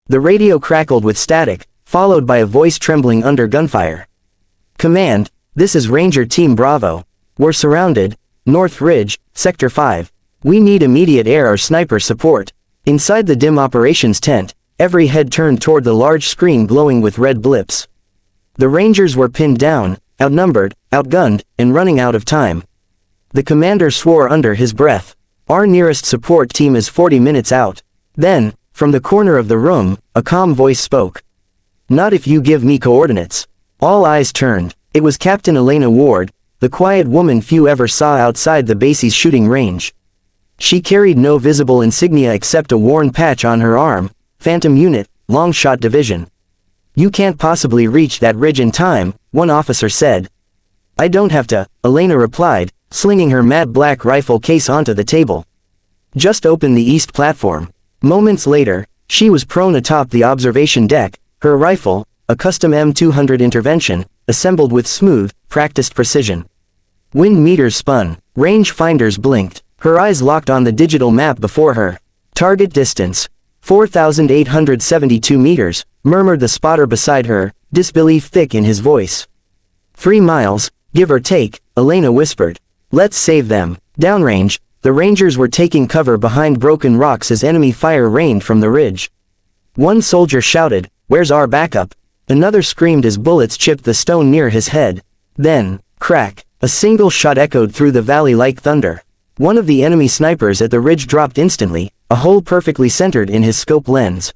The radio crackled with static, followed by a voice trembling under gunfire. "Command, this is Ranger Team Bravo. We're surrounded. North Ridge, Sector 5. We need immediate air or sniper support." Inside the dim operations tent, every head turned toward the large screen glowing with red blips. The Rangers were pinned down, outnumbered, outgunned, and running out of time. The commander swore under his breath. "Our nearest support team is 40 minutes out." Then, from the corner of the room, a calm voice spoke. "Not if you give me coordinates." All eyes turned. It was Captain Elena Ward, the quiet woman few ever saw outside the base's shooting range. She carried no visible insignia except a worn patch on her arm. "Phantom Unit, Long Shot Division." "You can't possibly reach that ridge in time," one officer said. "I don't have to," Elena replied, slinging her matte black rifle case onto the table. "Just open the east platform." Moments later, she was prone atop the observation deck, her rifle, a custom M200 intervention, assembled with smooth, practiced precision. Wind meters spun, range finders blinked, her eyes locked on the digital map before her. "Target distance, 4,872 meters, murmured the spotter beside her, disbelief thick in his voice. 3 miles, give or take, Elena whispered. "Let's save them." Downrange, the Rangers were taking cover behind broken rocks as enemy fire rained from the ridge. One soldier shouted, "Where's our backup?" Another screamed as bullets chipped the stone near his head. Then, crack, a single shot echoed through the valley like thunder. One of the enemy snipers at the ridge dropped instantly, a hole perfectly centered in his scope lens.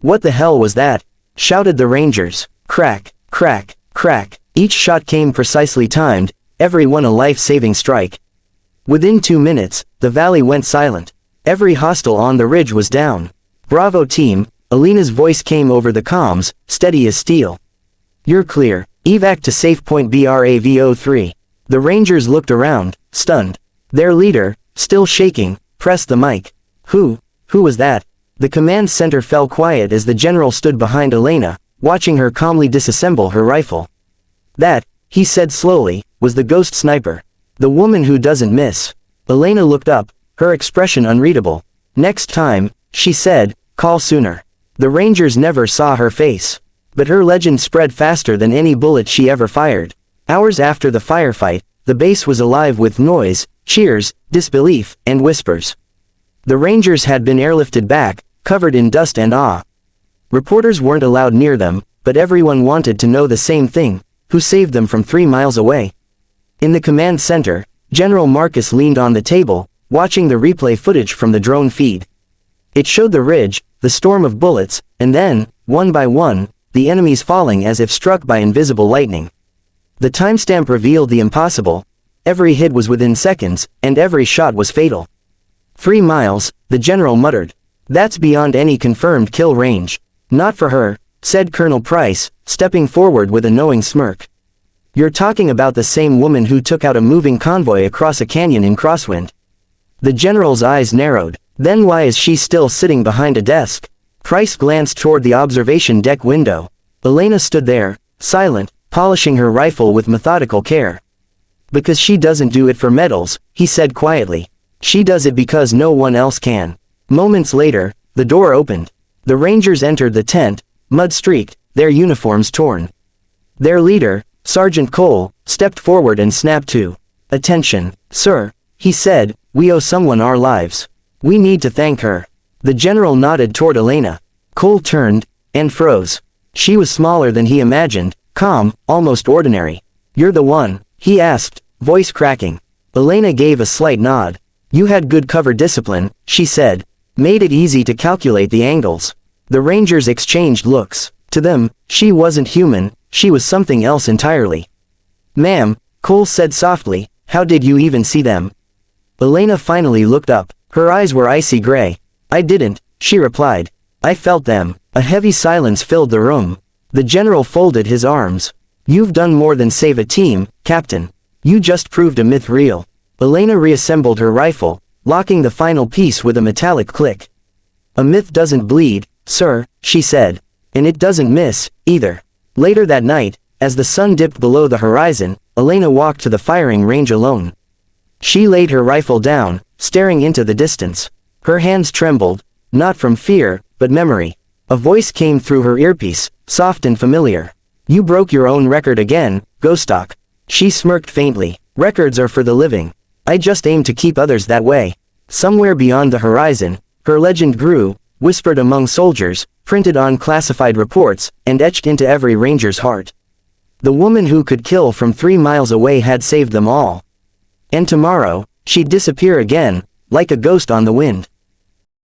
"What the hell was that?" shouted the Rangers. Crack, crack, crack. Each shot came precisely timed, every one a life-saving strike. Within 2 minutes, the valley went silent. Every hostile on the ridge was down. "Bravo team," Elena's voice came over the comms, steady as steel. "You're clear. Evac to safe point BRAVO3. The Rangers looked around, stunned. Their leader, still shaking, pressed the mic. Who was that?" The command center fell quiet as the general stood behind Elena, watching her calmly disassemble her rifle. "That," he said slowly, "was the ghost sniper. The woman who doesn't miss." Elena looked up, her expression unreadable. "Next time," she said, "call sooner." The Rangers never saw her face. But her legend spread faster than any bullet she ever fired. Hours after the firefight, the base was alive with noise, cheers, disbelief, and whispers. The Rangers had been airlifted back, covered in dust and awe. Reporters weren't allowed near them, but everyone wanted to know the same thing: who saved them from 3 miles away? In the command center, General Marcus leaned on the table, watching the replay footage from the drone feed. It showed the ridge, the storm of bullets, and then, one by one, the enemies falling as if struck by invisible lightning. The timestamp revealed the impossible. Every hit was within seconds, and every shot was fatal. 3 miles, the general muttered. "That's beyond any confirmed kill range." "Not for her," said Colonel Price, stepping forward with a knowing smirk. "You're talking about the same woman who took out a moving convoy across a canyon in Crosswind." The general's eyes narrowed. "Then why is she still sitting behind a desk?" Price glanced toward the observation deck window. Elena stood there, silent, polishing her rifle with methodical care. "Because she doesn't do it for medals," he said quietly. "She does it because no one else can." Moments later, the door opened. The Rangers entered the tent, mud-streaked, their uniforms torn. Their leader, Sergeant Cole, stepped forward and snapped to. "Attention, sir," he said, "we owe someone our lives. We need to thank her." The general nodded toward Elena. Cole turned, and froze. She was smaller than he imagined, calm, almost ordinary. "You're the one?" he asked, voice cracking. Elena gave a slight nod. "You had good cover discipline," she said. "Made it easy to calculate the angles." The Rangers exchanged looks. To them, she wasn't human, she was something else entirely. "Ma'am," Cole said softly, "how did you even see them?" Elena finally looked up. Her eyes were icy gray. "I didn't," she replied. "I felt them." A heavy silence filled the room. The general folded his arms. "You've done more than save a team, Captain. You just proved a myth real." Elena reassembled her rifle, locking the final piece with a metallic click. "A myth doesn't bleed, sir," she said. "And it doesn't miss, either." Later that night, as the sun dipped below the horizon, Elena walked to the firing range alone. She laid her rifle down, staring into the distance. Her hands trembled, not from fear, but memory. A voice came through her earpiece, soft and familiar. You broke your own record again, Ghosthawk. She smirked faintly. Records are for the living. I just aim to keep others that way. Somewhere beyond the horizon, her legend grew, whispered among soldiers, printed on classified reports, and etched into every ranger's heart. The woman who could kill from 3 miles away had saved them all. And tomorrow, she'd disappear again, like a ghost on the wind.